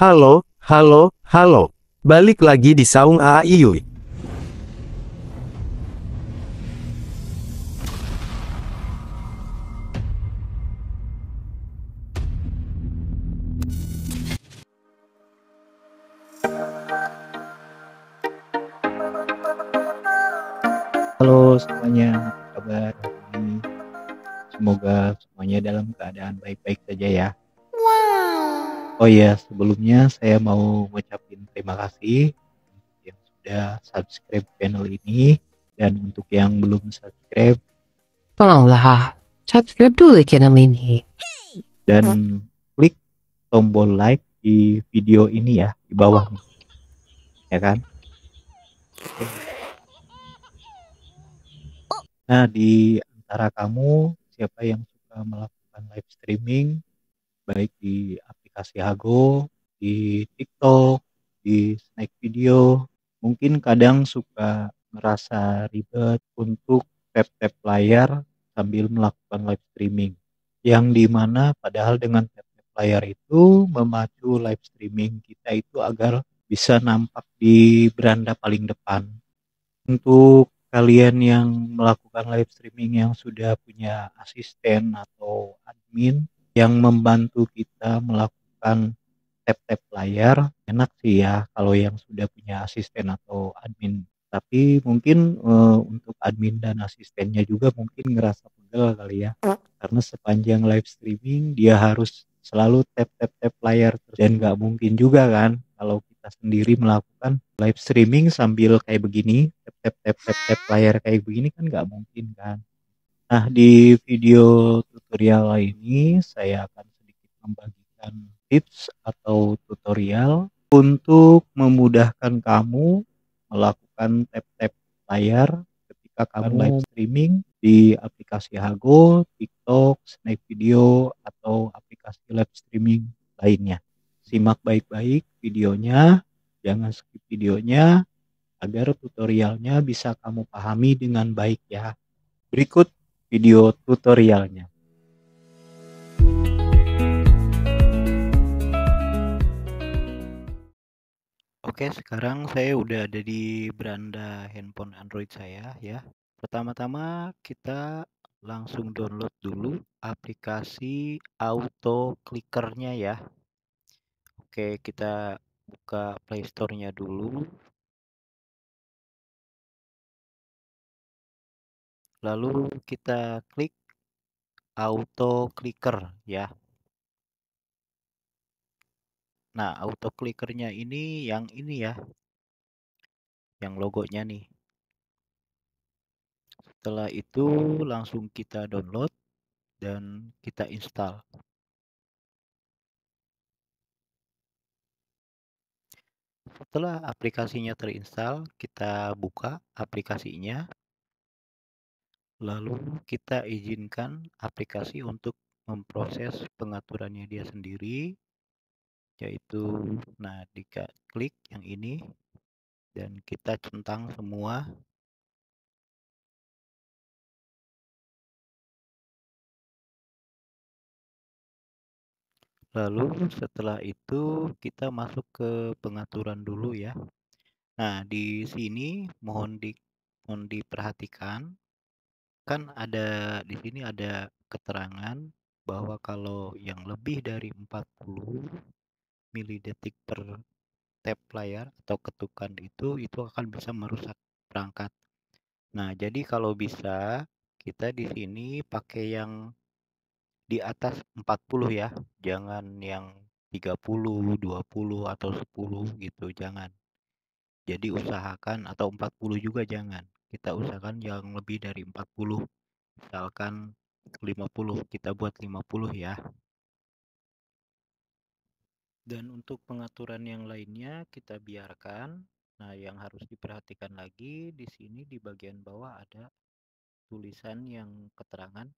Halo, halo, halo. Balik lagi di Saung Aayuy. Halo semuanya, apa kabar hari ini? Semoga semuanya dalam keadaan baik-baik saja ya. Oh iya, sebelumnya saya mau ngucapin terima kasih yang sudah subscribe channel ini dan untuk yang belum subscribe Tolonglah, subscribe dulu channel ini. dan klik tombol like di video ini ya di bawah nih, ya kan? Oke. Nah, di antara kamu siapa yang suka melakukan live streaming baik di aplikasi Hago, di TikTok, di Snack Video. Mungkin kadang suka merasa ribet untuk tap-tap layar sambil melakukan live streaming. Yang dimana padahal dengan tap-tap layar itu memacu live streaming kita itu agar bisa nampak di beranda paling depan. Untuk kalian yang melakukan live streaming yang sudah punya asisten atau admin yang membantu kita melakukan tap-tap layar, enak sih ya kalau yang sudah punya asisten atau admin. Tapi mungkin untuk admin dan asistennya juga mungkin ngerasa pegel kali ya. Karena sepanjang live streaming dia harus selalu tap-tap-tap layar terus. Dan nggak mungkin juga kan kalau kita sendiri melakukan live streaming sambil kayak begini, tap-tap-tap-tap layar kayak begini kan nggak mungkin kan. Nah, di video tutorial ini saya akan sedikit membagikan tips atau tutorial untuk memudahkan kamu melakukan tap-tap layar ketika kamu live streaming di aplikasi Hago, TikTok, Snack Video, atau aplikasi live streaming lainnya. Simak baik-baik videonya, jangan skip videonya agar tutorialnya bisa kamu pahami dengan baik ya. Berikut video tutorialnya. Oke, sekarang saya udah ada di beranda handphone Android saya ya. Pertama-tama kita langsung download dulu aplikasi auto clickernya ya. Oke, kita buka Play Store-nya dulu. Lalu kita klik auto clicker ya. Nah, auto clickernya ini ya, yang logonya nih. Setelah itu langsung kita download dan kita install. Setelah aplikasinya terinstall, kita buka aplikasinya, lalu kita izinkan aplikasi untuk memproses pengaturannya dia sendiri, yaitu nah klik yang ini dan kita centang semua. Lalu setelah itu kita masuk ke pengaturan dulu ya. Nah, di sini mohon diperhatikan, kan di sini ada keterangan bahwa kalau yang lebih dari 40 milidetik per tap layar atau ketukan itu akan bisa merusak perangkat. Nah, jadi kalau bisa kita di sini pakai yang di atas 40 ya, jangan yang 30, 20 atau 10 gitu, jangan. Jadi usahakan atau 40 juga jangan. Kita usahakan yang lebih dari 40. Misalkan 50, kita buat 50 ya. Dan untuk pengaturan yang lainnya kita biarkan. Nah, yang harus diperhatikan lagi di sini di bagian bawah ada tulisan yang keterangan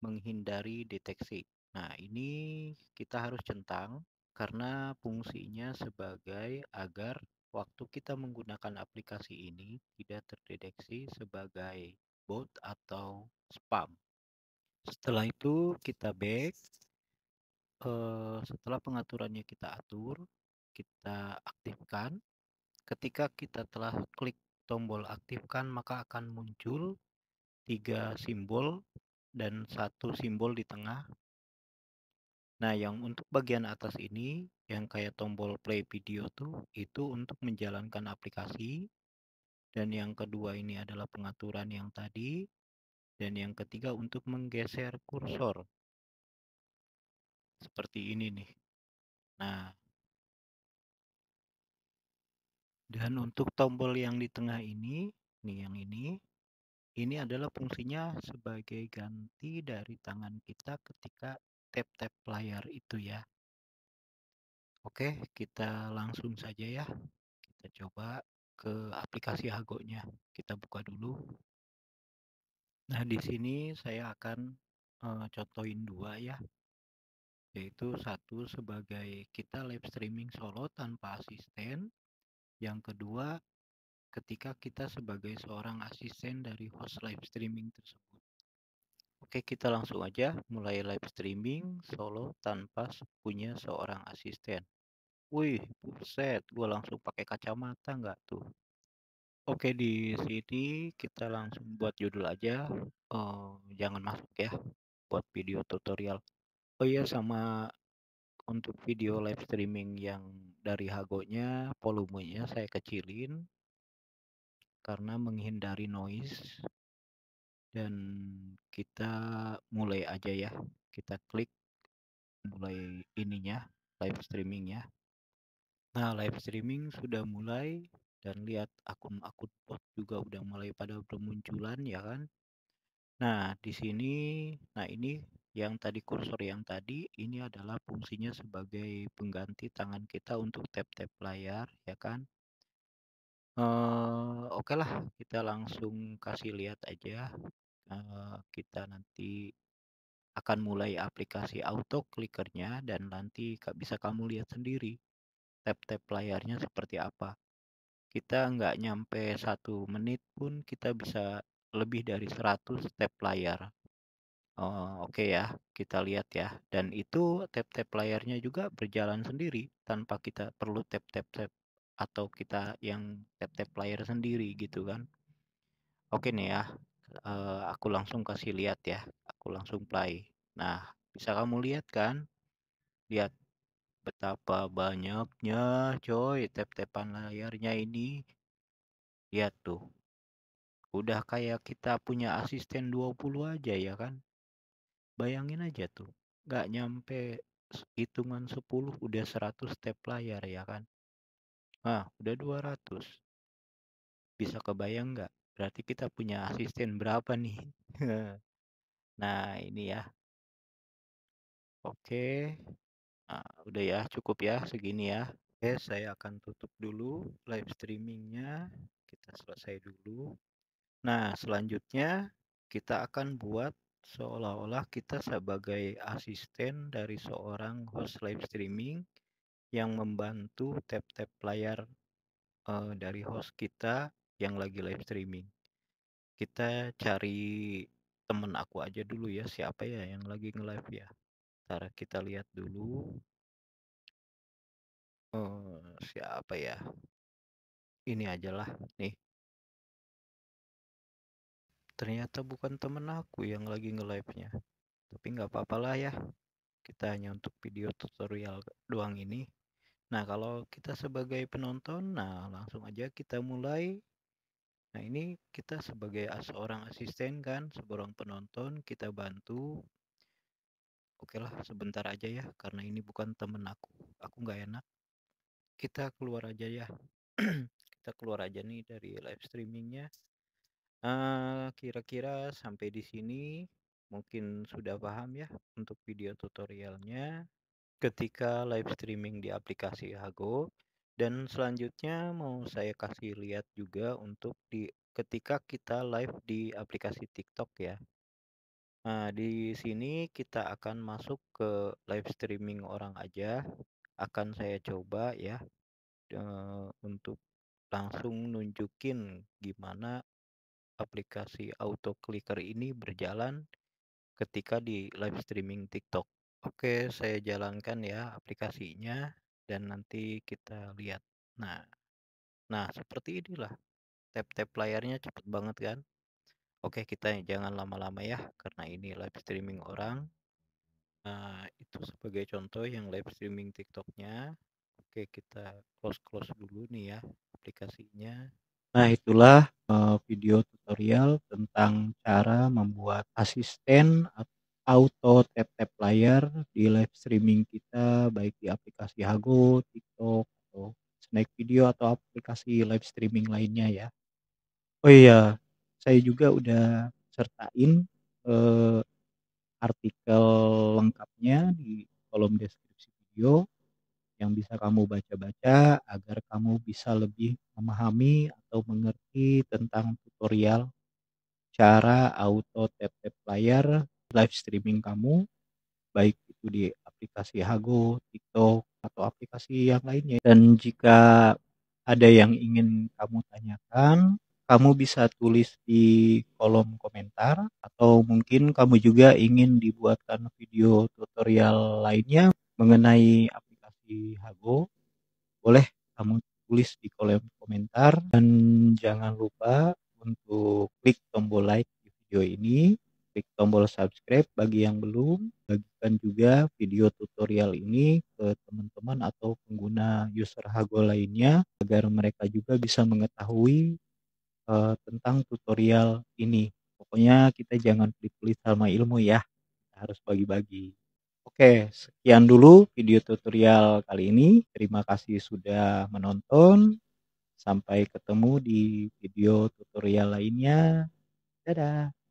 menghindari deteksi. Nah, ini kita harus centang karena fungsinya sebagai agar waktu kita menggunakan aplikasi ini tidak terdeteksi sebagai bot atau spam. Setelah itu kita back. Setelah pengaturannya kita atur, kita aktifkan. Ketika kita telah klik tombol aktifkan, maka akan muncul 3 simbol dan 1 simbol di tengah. Nah, yang untuk bagian atas ini, yang kayak tombol play video tuh, itu untuk menjalankan aplikasi. Dan yang kedua ini adalah pengaturan yang tadi. Dan yang ketiga untuk menggeser kursor. Seperti ini nih. Nah, dan untuk tombol yang di tengah ini, nih yang ini adalah fungsinya sebagai ganti dari tangan kita ketika tap-tap layar itu ya. Oke, kita langsung saja ya. Kita coba ke aplikasi Hago-nya. Kita buka dulu. Nah, di sini saya akan contohin 2 ya. Yaitu satu sebagai kita live streaming solo tanpa asisten. Yang kedua, ketika kita sebagai seorang asisten dari host live streaming tersebut. Oke, kita langsung aja mulai live streaming solo tanpa punya seorang asisten. Wih, buset, gue langsung pakai kacamata nggak tuh? Oke, di sini kita langsung buat judul aja. Jangan masuk ya, buat video tutorial. Oh iya, sama untuk video live streaming yang dari Hago-nya, volumenya saya kecilin karena menghindari noise. Dan kita mulai aja ya. Kita klik mulai ininya, live streamingnya. Nah, live streaming sudah mulai dan lihat akun-akun bot juga udah mulai pada bermunculan ya kan. Nah, di sini, nah ini yang tadi kursor yang tadi ini adalah fungsinya sebagai pengganti tangan kita untuk tap-tap layar ya kan. Oke lah, kita langsung kasih lihat aja. Kita nanti akan mulai aplikasi auto clickernya dan nanti bisa kamu lihat sendiri tap-tap layarnya seperti apa. Kita nggak nyampe 1 menit pun kita bisa lebih dari 100 tap layar. Oke ya, kita lihat ya. Dan itu tap-tap layarnya juga berjalan sendiri tanpa kita perlu tap-tap-tap atau kita yang tap-tap layar sendiri gitu kan. Oke nih ya, aku langsung kasih lihat ya. Aku langsung play. Nah, bisa kamu lihat kan? Lihat betapa banyaknya coy tap-tapan layarnya ini. Lihat tuh. Udah kayak kita punya asisten 20 aja ya kan. Bayangin aja tuh. Gak nyampe hitungan 10 udah 100 tap layar ya kan. Nah, udah 200. Bisa kebayang nggak? Berarti kita punya asisten berapa nih? Nah, ini ya. Oke. Nah, udah ya, cukup ya segini ya. Oke, saya akan tutup dulu live streamingnya. Kita selesai dulu. Nah, selanjutnya kita akan buat seolah-olah kita sebagai asisten dari seorang host live streaming yang membantu tap-tap layar dari host kita yang lagi live streaming. Kita cari temen aku aja dulu ya, siapa ya yang lagi nge-live ya. Ntar kita lihat dulu. Siapa ya? Ini aja lah, nih. Ternyata bukan temen aku yang lagi nge-live-nya. Tapi nggak apa-apa lah ya. Kita hanya untuk video tutorial doang ini. Nah, kalau kita sebagai penonton, nah langsung aja kita mulai. Nah, ini kita sebagai seorang asisten kan, seorang penonton, kita bantu. Oke lah, sebentar aja ya, karena ini bukan temen aku. Aku nggak enak. Kita keluar aja ya. Kita keluar aja nih dari live streamingnya. Kira-kira sampai di sini mungkin sudah paham ya untuk video tutorialnya ketika live streaming di aplikasi Hago. Dan selanjutnya mau saya kasih lihat juga untuk ketika kita live di aplikasi TikTok ya. Nah, di sini kita akan masuk ke live streaming orang aja. Akan saya coba ya untuk langsung nunjukin gimana aplikasi auto clicker ini berjalan ketika di live streaming TikTok. Oke, saya jalankan ya aplikasinya dan nanti kita lihat. Nah, nah seperti inilah tap-tap layarnya cepet banget kan? Oke, kita jangan lama-lama ya karena ini live streaming orang. Nah, itu sebagai contoh yang live streaming TikToknya. Oke, kita close dulu nih ya aplikasinya. Nah, itulah video tutorial tentang cara membuat asisten auto tap-tap layar di live streaming kita, baik di aplikasi Hago, TikTok, atau Snack Video, atau aplikasi live streaming lainnya ya. Oh iya, saya juga udah sertain artikel lengkapnya di kolom deskripsi video yang bisa kamu baca-baca agar kamu bisa lebih memahami atau mengerti tentang tutorial cara auto tap-tap layar live streaming kamu, baik itu di aplikasi Hago, TikTok, atau aplikasi yang lainnya. Dan jika ada yang ingin kamu tanyakan, kamu bisa tulis di kolom komentar, atau mungkin kamu juga ingin dibuatkan video tutorial lainnya mengenai aplikasi Hago, boleh kamu tulis di kolom komentar. Dan jangan lupa untuk klik tombol like di video ini, klik tombol subscribe bagi yang belum, bagikan juga video tutorial ini ke teman-teman atau pengguna user Hago lainnya agar mereka juga bisa mengetahui tentang tutorial ini. Pokoknya kita jangan pelit-pelit sama ilmu ya, kita harus bagi-bagi. Oke, sekian dulu video tutorial kali ini. Terima kasih sudah menonton. Sampai ketemu di video tutorial lainnya. Dadah.